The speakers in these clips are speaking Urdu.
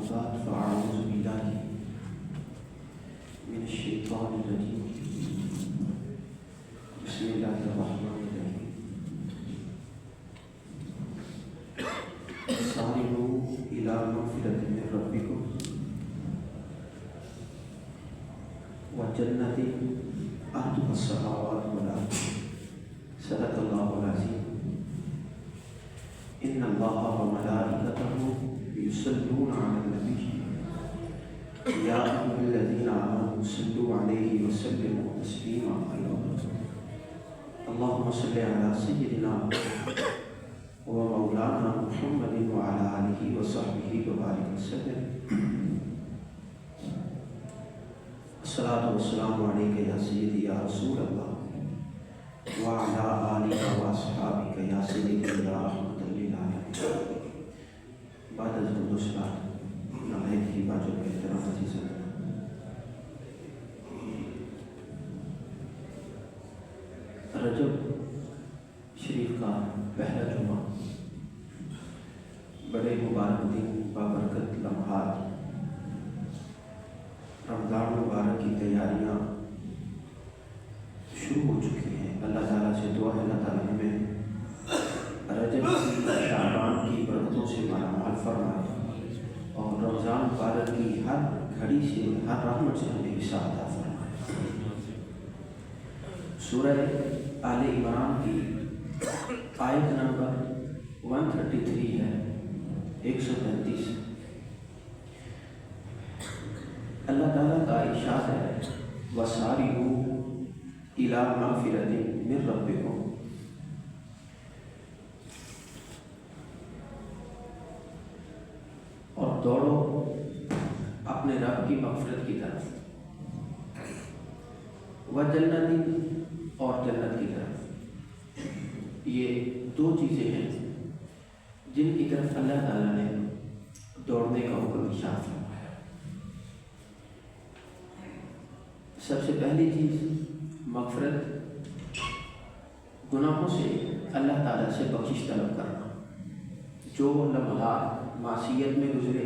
بعد فأعوذ بالله من الشيطان الرجيم بسم الله الرحمن الرحيم سارعوا إلى مغفرة من ربكم وجنة أرضها السماوات والأرض صدق الله العظيم إن الله وملائكته يصلون على النبي يا أيها الذين آمنوا صلوا عليه وسلموا تسليما اللهم صل على سيدنا ومولانا محمد وعلى آله وصحبه وبارك وسلم الصلاة والسلام عليك يا سيدي يا رسول الله وعلى آلك وأصحابك يا سيدي يا رحمة للعالمين بعد الحمد والصلاة نهایت ہی باجو کے احترام عزیز رجب شریف کا پہلا جمعہ بڑے مبارک دن بابرکت لمحات رمضان مبارک کی تیاریاں شروع ہو چکی ہیں۔ اللہ تعالیٰ سے دعا ہے اللہ تعالیٰ ہمیں رجب کی شعبان کی برکتوں سے مالا مال فرمائے اور رمضان مبارک کی ہر گھڑی سے ہر رحمت سے ہمیں حصہ عطا فرمائے۔ سورہ آل عمران کی آیت نمبر 133 ہے 135۔ اللہ تعالیٰ کا ارشاد ہے وَسَارِعُوا إِلَىٰ مَغْفِرَةٍ مِّن رَبِّكُمْ، اور دوڑو اپنے رب کی مغفرت کی طرف، وَجَنَّةٍ، اور جنت کی طرف۔ یہ دو چیزیں ہیں جن کی طرف اللہ تعالیٰ نے دوڑنے کا حکم ارشاد فرمایا۔ سب سے پہلی چیز مغفرت، گناہوں سے اللہ تعالیٰ سے بخشش طلب کرنا۔ جو لمحات معصیت میں گزرے،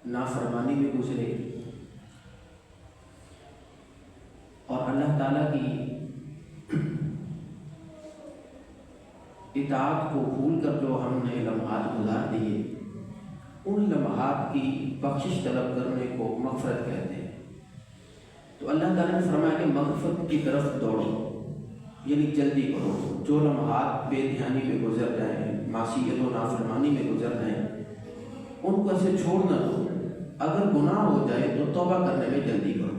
نافرمانی میں گزرے، اور اللہ تعالیٰ کی اطاعت کو بھول کر جو ہم نے لمحات گزار دیے، ان لمحات کی بخشش طلب کرنے کو مغفرت کہتے ہیں۔ تو اللہ تعالیٰ نے فرمایا کہ مغفرت کی طرف دوڑو، یعنی جلدی کرو۔ جو لمحات بے دھیانی میں گزر جائیں، معصیت و نافرمانی میں گزر جائیں، ان کو ایسے چھوڑ نہ دو۔ اگر گناہ ہو جائے تو توبہ کرنے میں جلدی کرو،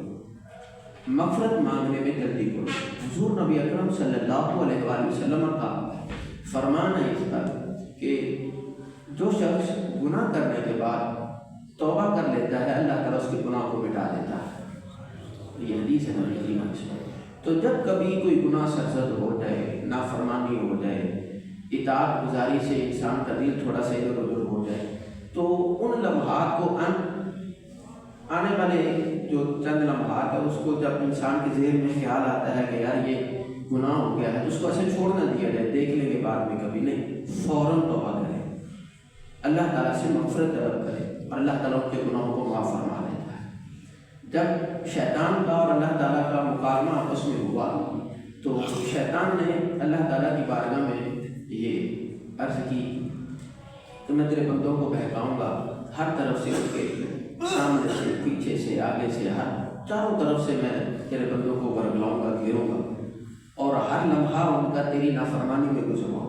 مغفرت مانگنے میں جلدی کرو۔ حضور نبی اکرم صلی اللہ علیہ وآلہ وسلم کا فرمان ہے اس پر کہ جو شخص گناہ کرنے کے بعد توبہ کر لیتا ہے، اللہ تعالیٰ اس کے گناہ کو مٹا دیتا ہے۔ یہ حدیث ہے نبی کریم سے۔ تو جب کبھی کوئی گناہ سرزد ہو جائے، نافرمانی ہو جائے، اطاعت گزاری سے انسان کا دل تھوڑا سا ادھر ادھر ہو جائے، تو ان لمحات کو آنے والے جو چند لمحات ہے اس کو جب انسان کے ذہن میں خیال آتا ہے کہ یار یہ گناہ ہو گیا ہے، اس کو ایسے چھوڑ نہ دیا جائے، دیکھنے کے بعد میں کبھی نہیں، فوراً توبہ کرے، اللہ تعالیٰ سے مغفرت طلب کرے، اور اللہ تعالیٰ ان کے گناہوں کو معاف فرما دیتا ہے۔ جب شیطان کا اور اللہ تعالیٰ کا مکالمہ آپس میں ہوا تو شیطان نے اللہ تعالیٰ کی بارگاہ میں یہ عرض کی کہ میں تیرے بندوں کو بہکاؤں گا، ہر طرف سے ان کے سامنے سے، پیچھے سے، آگے سے، ہر چاروں طرف سے میں تیرے بندوں کو ورگلاؤں گا، گھیروں گا، اور ہر لمحہ ان کا تیری نافرمانی میں گزروں گا۔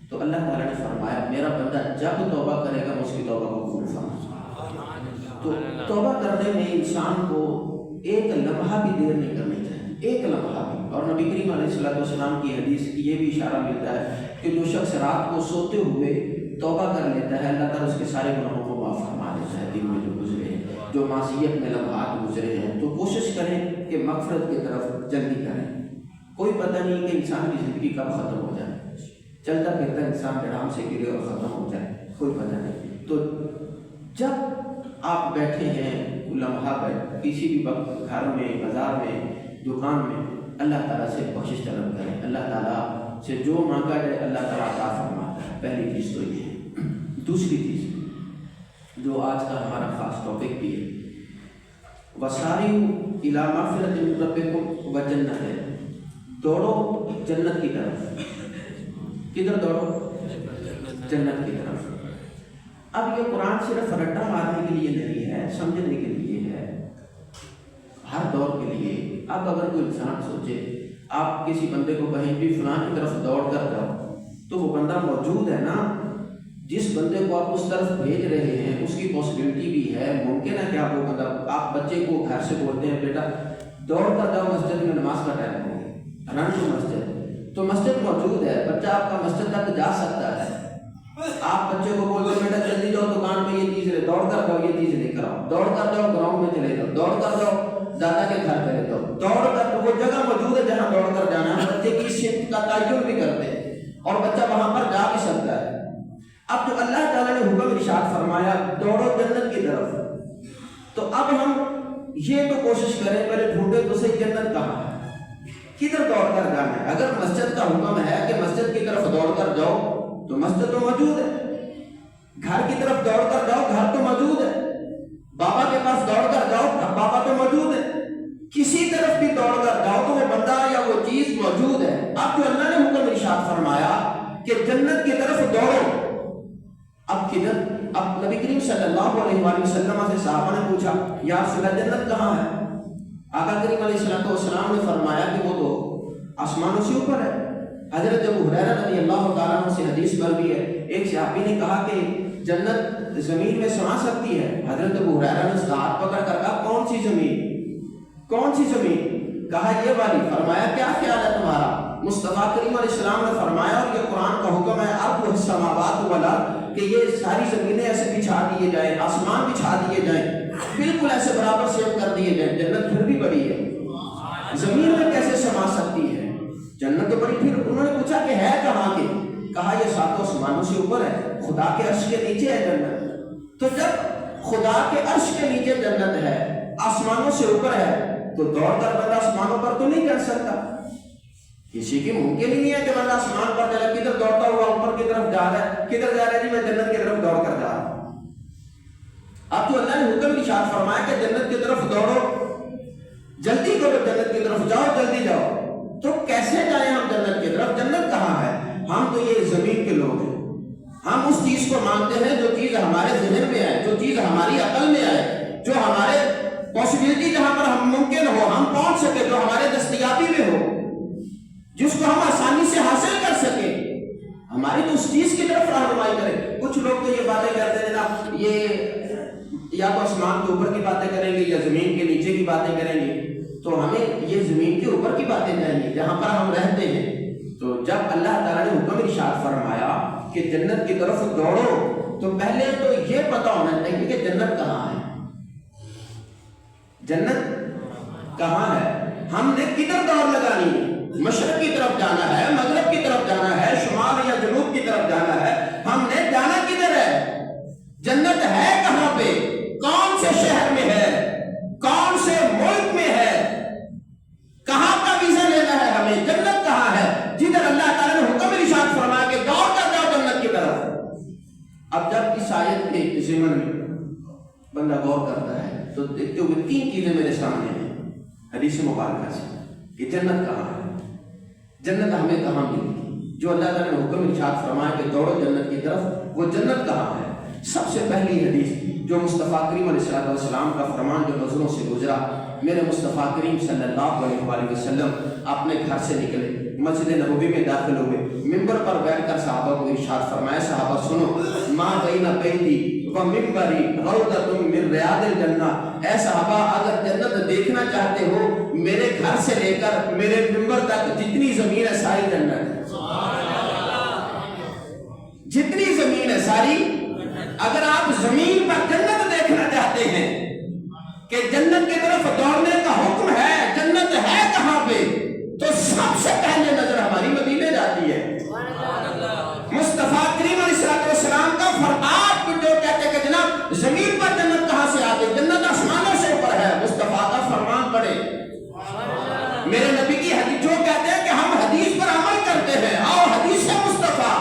تو اللہ تعالیٰ نے فرمایا میرا بندہ جب توبہ کرے گا میں اس کی توبہ کو قبول فرماؤں گا۔ تو توبہ کرنے میں انسان کو ایک لمحہ بھی دیر نہیں کرنی چاہیے، ایک لمحہ بھی۔ اور نبی کریم علیہ السلام کی حدیث یہ بھی اشارہ ملتا ہے کہ جو شخص رات کو سوتے ہوئے توبہ کر لیتا ہے، اللہ تعالیٰ اس کے سارے گناہوں کو معاف فرما دیتا ہے۔ دن میں جو گزرے ہیں، جو معصیت میں لمحات گزرے ہیں، تو کوشش کریں کہ مغفرت کی طرف جلدی کریں۔ کوئی پتہ نہیں کہ انسان کی زندگی کب ختم ہو جائے، چلتا پھرتا انسان آرام سے گرے اور ختم ہو جائے، کوئی پتہ نہیں۔ تو جب آپ بیٹھے ہیں لمحہ کسی بھی وقت، گھر میں، بازار میں، دکان میں، اللہ تعالیٰ سے بخشش طلب کریں۔ اللہ تعالیٰ سے جو مانگا جائے اللہ تعالیٰ عطا فرماتا ہے۔ پہلی چیز تو یہ ہے۔ دوسری چیز جو آج کا ہمارا خاص ٹاپک بھی ہے، وساریعوا الی مغفرۃ من ربکم وجنت ہے، دوڑو جنت کی طرف۔ کدھر دوڑو؟ جنت کی طرف۔ اب یہ قرآن صرف رٹا مارنے کے لیے نہیں ہے، سمجھنے کے لیے ہے، ہر دور کے لیے۔ اب اگر کوئی انسان سوچے، آپ کسی بندے کو کہیں بھی فلاں کی طرف دوڑ کر جاؤ، تو وہ بندہ موجود ہے نا، جس بندے کو آپ اس طرف بھیج رہے ہیں اس کی پاسبلٹی بھی ہے، ممکن ہے کہ آپ وہ بندہ، آپ بچے کو گھر سے بولتے ہیں بیٹا دوڑ کر جاؤ مسجد میں، نماز کا ٹائم ہو گیا، رن ٹو مسجد، تو مسجد موجود ہے، بچہ آپ کا مسجد تک جا سکتا ہے۔ آپ بچے کو بولتے ہیں بیٹا جلدی جاؤ دکان پہ یہ چیز لے، دوڑ کر جاؤ یہ چیز لے کر آؤ، دوڑ کر جاؤ گراؤنڈ میں چلے جاؤ، دوڑ کر جاؤ دادا کے گھر پہ لے جاؤ، دوڑ کر، وہ جگہ موجود ہے جہاں دوڑ کر جانا ہے، بچے کی صحت کا تعین بھی کرتے ہیں اور بچہ وہاں پر جا بھی سکتا ہے۔ اب جو اللہ تعالیٰ نے حکم ارشاد فرمایا دوڑو جنت کی طرف، تو اب ہم یہ تو کوشش کریں پہلے ڈھونڈے تو صحیح جنت کہاں ہے، کدھر دوڑ کر جانا ہے۔ اگر مسجد کا حکم ہے کہ مسجد کی طرف دوڑ کر جاؤ تو مسجد تو موجود ہے، گھر کی طرف دوڑ کر جاؤ گھر تو موجود ہے، بابا کے پاس دوڑ کر جاؤ بابا تو موجود ہے، کسی طرف بھی دوڑ کر جاؤ تو وہ بندہ یا وہ چیز موجود ہے۔ اب جو اللہ نے حکم ارشاد فرمایا کہ جنت کی طرف دوڑو، اب کدھر؟ اب نبی کریم صلی اللہ علیہ وآلہ وسلم سے صحابہ نے پوچھا یا رسول اللہ جنت کہاں ہے؟ آقا کریم علیہ السلام نے فرمایا کہ وہ تو آسمانوں سے اوپر ہے۔ حضرت ابو ہریرہ رضی اللہ تعالیٰ عنہ سے حدیث پر بھی ہے، ایک صحابی نے کہا کہ جنت زمین میں سما سکتی ہے؟ حضرت ابو ہریرہ نے ہاتھ پکڑ کر کہا کون سی زمین؟ کون سی زمین؟ کہا یہ والی۔ فرمایا کیا خیال ہے تمہارا؟ مصطفیٰ کریم علیہ السلام نے فرمایا، اور یہ قرآن کا حکم ہے، ارض السماوات والارض، کہ یہ ساری زمینیں ایسے بچھا دیے جائیں، آسمان بچھا دیے جائیں، بالکل ایسے برابر سیٹ کر دیے جائیں۔ جنت پھر بھی بڑی ہے، زمین میں کیسے سما سکتی ہے؟ جنت تو بڑی۔ پھر انہوں نے پوچھا کہ ہے کہاں کی؟ کہا یہ ساتوں آسمانوں سے اوپر ہے، خدا کے عرش کے نیچے ہے جنت۔ تو جب خدا کے عرش کے نیچے جنت ہے، آسمانوں سے اوپر ہے، تو دوڑ کر بندہ آسمانوں پر تو نہیں چڑھ سکتا، کسی کی ممکن ہی نہیں ہے کہ بندہ آسمان پر چلے۔ کدھر دوڑتا ہوا اوپر کی طرف جا رہا ہے؟ کدھر جا رہا ہے؟ جی میں جنت کی طرف دوڑ کر جا رہا ہوں۔ اب جو اللہ نے حکم ارشاد فرمایا کہ جنت کی طرف دوڑو، جلدی کرو جنت کی طرف جاؤ، جلدی جاؤ، تو کیسے جائیں ہم جنت کی طرف؟ جنت کہاں ہے؟ ہم تو یہ زمین کے لوگ ہیں، ہم اس چیز کو مانتے ہیں جو چیز ہمارے ذہن میں آئے، جو چیز ہماری عقل میں آئے، جو ہمارے پاسبلٹی جہاں پر ہم ممکن ہو ہم پہنچ سکے، جو ہمارے دستیابی میں ہو، جس کو ہم آسانی سے حاصل کر سکیں، ہماری تو اس چیز کی طرف رہنمائی کرے۔ کچھ لوگ تو یہ باتیں کرتے ہیں نا، یہ یا تو آسمان کے اوپر کی باتیں کریں گے یا زمین کے نیچے کی باتیں کریں گے، تو ہمیں یہ زمین کے اوپر کی باتیں چاہیے جہاں پر ہم رہتے ہیں۔ تو جب اللہ تعالیٰ نے حکم ارشاد فرمایا کہ جنت کی طرف دوڑو، تو پہلے تو یہ پتا ہونا چاہیے کہ جنت کہاں ہے، جنت کہاں ہے، ہم نے کدھر دوڑ لگانی ہے؟ مشرق کی طرف جانا ہے، مغرب کی طرف جانا ہے، شمال یا جنوب کی طرف جانا ہے، ہم نے جانا کدھر ہے؟ جنت ہے کہاں پہ؟ کون سے شہر میں ہے؟ کون سے ملک میں ہے؟ کہاں کا ویزا لینا ہے ہمیں؟ جنت کہاں ہے جدھر اللہ تعالیٰ نے حکم ارشاد فرمایا کہ دوڑ کر جاؤ جنت کی طرف۔ اب جب اس آیت کے ضمن میں بندہ غور کرتا ہے تو دیکھتے ہوئے تین چیزیں میرے سامنے ہیں حدیث مبارکہ سے کہ جنت کہاں ہے، جنت ہمیں کہاں ملی۔ جو اللہ تعالیٰ نے حکم ارشاد فرمایا کہ دوڑو جنت کی طرف، وہ جنت کہاں ہے؟ سب سے پہلی حدیث جو مصطفیٰ کریم علیہ السلام کا فرمان جو نظروں سے گزرا، میرے مصطفیٰ کریم صلی اللہ علیہ وآلہ وسلم اپنے گھر سے نکلے، مسجد نبوی میں داخل ہوئے، منبر پر بیٹھ کر صحابہ کو ارشاد فرمایا، صحابہ سنو، ما بین بیتی و منبری روضۃ من ریاض الجنہ، اے صحابہ اگر جنت دیکھنا چاہتے ہو میرے گھر سے لے کر میرے منبر تک جتنی زمین ہے ساری جنت ہے، جتنی زمین ہے ساری۔ اگر آپ زمین پر جنت دیکھنا چاہتے ہیں کہ جنت کی طرف دوڑنے کا حکم ہے، جنت ہے کہاں پہ، تو سب سے پہلے نظر ہماری مدینے جاتی ہے۔ مصطفیٰ کریم علیہ السلام کا فرمان جو کہتے کہ جناب زمین پر جنت کہاں سے آتی، جنت آسمانوں سے اوپر ہے، مصطفیٰ کا فرمان پڑھے۔ میرے نبی کی حدیث جو کہتے ہیں کہ ہم حدیث پر عمل کرتے ہیں، آؤ حدیث مصطفیٰ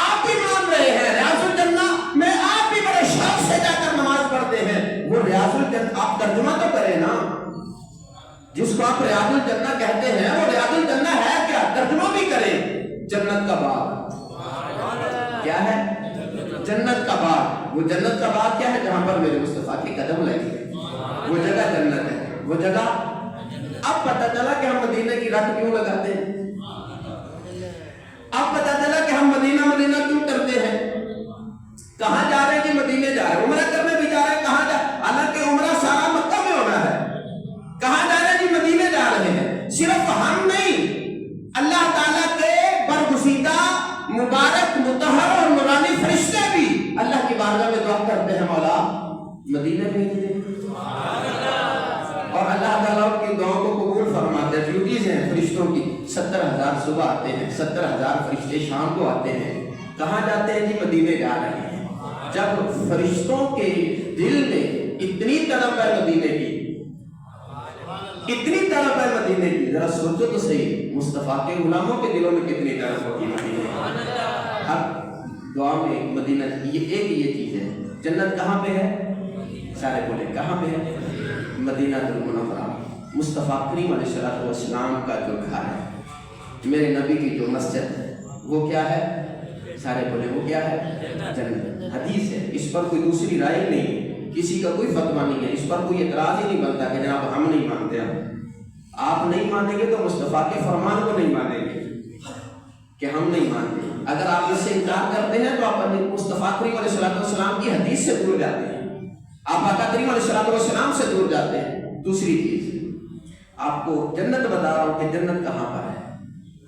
آپ بھی مان رہے ہیں ریاض الجنہ میں، آپ بھی بڑے شوق سے جا کر ریاض الجنہ، آپ ترجمہ تو کریں نا، جس کو آپ ریاض الجنہ کہتے ہیں وہ ریاض الجنہ ہے کیا؟ ترجمہ بھی کریں، جنت کا باغ کیا ہے؟ جنت کا باغ۔ وہ جنت کا باغ کیا ہے؟ جہاں پر میرے مصطفیٰ کے قدم لگے، وہ جگہ جنت ہے، وہ جگہ۔ اب پتہ چلا کہ ہم مدینہ کی رٹ کیوں لگاتے ہیں، اب پتہ چلا کہ ہم مدینہ مدینہ کیوں کرتے ہیں۔ کہاں جا رہے ہیں جی؟ مدینے جا رہے ہیں، عمرہ کرنے بھی جا رہے ہیں، کہاں جا؟ حالانکہ عمرہ سارا مکہ میں ہونا ہے، کہاں جا رہے ہیں جی؟ مدینے جا رہے ہیں۔ صرف ہم نہیں، اللہ تعالیٰ کے برگزیدہ مبارک مطہر اور نورانی فرشتے بھی اللہ کی بارگاہ میں دعا کرتے ہیں، مولا مدینے بھیج دے، اور اللہ تعالیٰ ان کی دعاؤں کو قبول فرماتے ہیں۔ ڈیوٹیز ہیں فرشتوں کی، 70,000 صبح آتے ہیں، 70,000 فرشتے شام کو آتے ہیں۔ کہاں جاتے ہیں جی؟ مدینے جا رہے ہیں۔ جب فرشتوں کے دل میں اتنی طلب ہے مدینے کی، اتنی طلب ہے مدینے کی، ذرا سوچو تو صحیح، مصطفیٰ کے غلاموں کے دلوں میں کتنی طلب ہوتی مدینے کی۔ ہر دعا میں مدینہ، یہ ایک یہ چیز ہے۔ جنت کہاں پہ ہے؟ سارے بولے کہاں پہ ہے؟ مدینہ المنورہ، مصطفیٰ کریم علیہ السلام کا جو گھر ہے، میرے نبی کی جو مسجد ہے، وہ کیا ہے؟ سارے بولے وہ کیا ہے؟ جنت۔ حدیث ہے، اس پر کوئی دوسری رائے نہیں، کسی کا کوئی فتویٰ نہیں ہے، اس پر کوئی اعتراض ہی نہیں بنتا کہ جناب ہم نہیں مانتے۔ آپ نہیں مانیں گے تو مصطفیٰ کے فرمان کو نہیں مانیں گے کہ ہم نہیں مانتے۔ اگر آپ اس سے انکار کرتے ہیں تو آپ مصطفیٰ کریم علیہ السلام کی حدیث سے دور جاتے ہیں، آپ آقا کریم علیہ السلام سے دور جاتے ہیں۔ دوسری چیز آپ کو جنت بتا رہا ہوں کہ جنت کہاں پر ہے،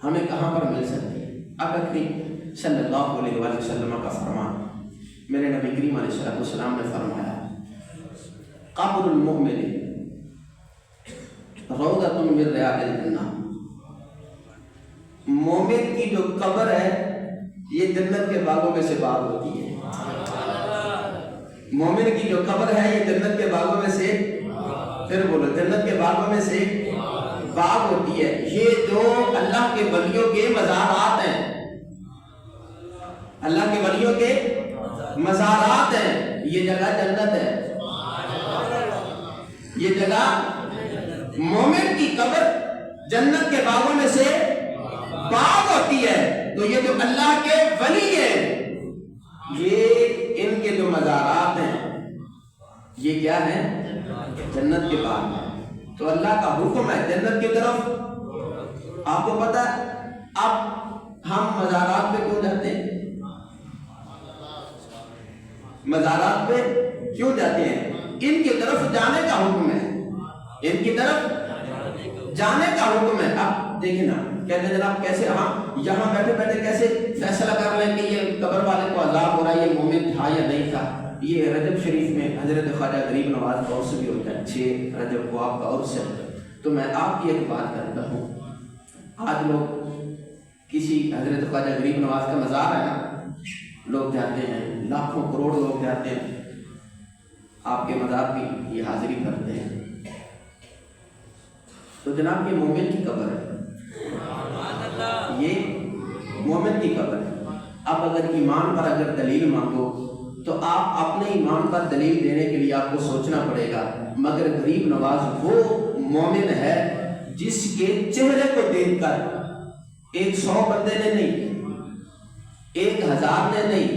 ہمیں کہاں پر مل سکتی ہے۔ آقا کریم صلی اللہ علیہ وآلہ وسلم کا فرمان، میرے نبی کریم علیہ السلام نے فرمایا، قبر المؤمن روضۃ من ریاض الجنہ، مومن کی جو قبر ہے یہ جنت کے باغوں میں سے باغ ہوتی ہے۔ مومن کی جو قبر ہے یہ جنت کے باغوں میں سے، پھر بولو جنت کے باغوں میں سے باغ ہوتی ہے۔ یہ جو اللہ کے ولیوں کے مزارات ہیں، اللہ کے ولیوں کے مزارات ہیں، یہ جگہ جنت ہے، یہ جگہ مومن کی قبر جنت کے باغوں میں سے باغ ہوتی ہے۔ تو یہ جو اللہ کے ولی ہیں، یہ ان کے جو مزارات ہیں یہ کیا ہیں؟ جنت کے باغ ہیں۔ تو اللہ کا حکم ہے جنت کی طرف۔ آپ کو پتا ہے اب ہم مزارات پہ کیوں جاتے ہیں؟ مزارات پہ کیوں جاتے ہیں؟ ان کی طرف جانے کا حکم ہے، ان کی طرف جانے کا حکم ہے۔ اب دیکھیں نا، کہتے ہیں جناب کیسے ہم یہاں بیٹھے بیٹھے کیسے فیصلہ کر لیں کہ یہ قبر والے کو عذاب ہو رہا ہے، یہ مومن تھا یا نہیں تھا؟ یہ رجب شریف میں حضرت خواجہ غریب نواز کا عرس بھی ہوتا ہے، 6 رجب کو آپ کا عرس ہے۔ تو میں آپ کی ایک بات کرتا ہوں، آج لوگ کسی حضرت خواجہ غریب نواز کا مزار ہے نا، لوگ جاتے ہیں، لاکھوں کروڑ لوگ جاتے ہیں، آپ کے مزار بھی یہ حاضری کرتے ہیں۔ تو جناب یہ مومن کی قبر ہے، یہ مومن کی قبر ہے۔ اب اگر ایمان پر اگر دلیل مانگو تو آپ اپنے ایمان پر دلیل دینے کے لیے آپ کو سوچنا پڑے گا، مگر غریب نواز وہ مومن ہے جس کے چہرے کو دیکھ کر 100 بندے نے نہیں، 1000 نے نہیں،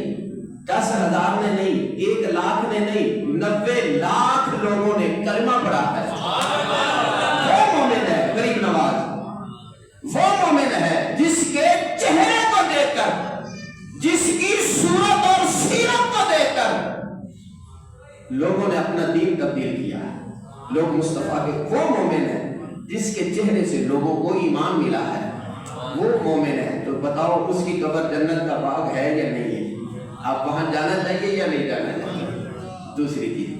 10,000 نے نہیں، 1 لاکھ نے نہیں، 90 لاکھ لوگوں نے کلمہ پڑھا ہے۔ وہ مومن ہے غریب نواز، وہ مومن ہے جس کے چہرے کو دیکھ کر، جس کی صورت اور سیرت کو دیکھ کر لوگوں نے اپنا دین تبدیل کیا ہے۔ لوگ مصطفیٰ کے، وہ مومن ہے جس کے چہرے سے لوگوں کو ایمان ملا ہے، وہ مومن ہے۔ تو بتاؤ اس کی قبر جنت کا باغ ہے یا نہیں ہے؟ آپ وہاں جانا چاہیے یا نہیں جانا چاہیے؟ دوسری چیز،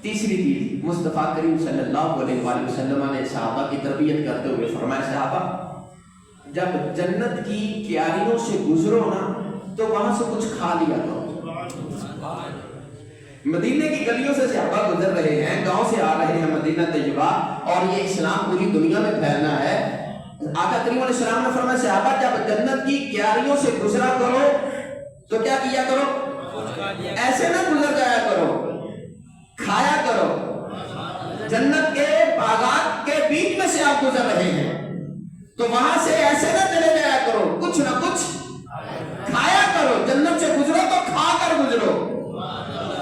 تیسری چیز، مصطفیٰ کریم صلی اللہ علیہ وآلہ وسلم نے صحابہ کی تربیت کرتے ہوئے فرمایا، صحابہ جب جنت کی کیاریوں سے گزرو نا تو وہاں سے کچھ کھا لیا کرو۔ مدینے کی گلیوں سے صحابہ گزر رہے ہیں، گاؤں سے آ رہے ہیں مدینہ طیبہ، اور یہ اسلام پوری دنیا میں پھیلنا ہے۔ آقا کریم علیہ السلام نے فرمایا، صحابہ جب جنت کی کیاریوں سے گزرا کرو تو کیا کیا کرو؟ ایسے نہ گزر جایا کرو، کھایا کرو۔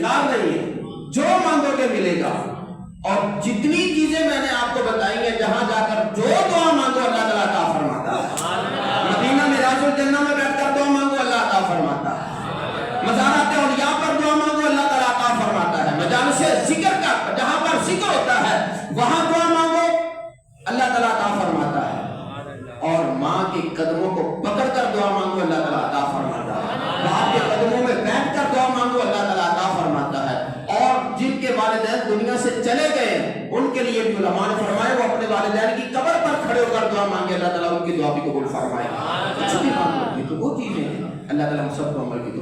انکار نہیں ہے، جو مانگو گے ملے گا۔ اور جتنی چیزیں میں نے آپ کو بتائی ہیں، جہاں جا کر جو دعا مانگو اللہ تعالیٰ عطا فرماتا ہے۔ مدینہ میراج الجنہ میں بیٹھ کر دعا مانگو اللہ عطا فرماتا ہے، مزارات اولیاء پر دعا مانگو اللہ تعالیٰ عطا فرماتا ہے، مجالس ذکر کا جہاں پر ذکر ہوتا ہے وہاں دعا مانگو اللہ تعالیٰ عطا فرماتا ہے، اور ماں کے قدموں کو پکڑ کر دعا مانگو اللہ تعالیٰ عطا فرماتا ہے، باپ کے قدموں میں بیٹھ کر دعا مانگو اللہ تعالیٰ عطا فرماتا ہے۔ اور جن کے والدین دنیا سے چلے گئے ان کے لیے بھی علماء نے فرمایا وہ اپنے والدین کی قبر پر کھڑے ہو کر دعا مانگے، اللہ تعالیٰ ان کی دعا بھی قبول فرمائے۔ کچھ بھی مانگو، یہ تو وہ چیزیں ہیں، اللہ تعالیٰ ہم سب کو عمل کی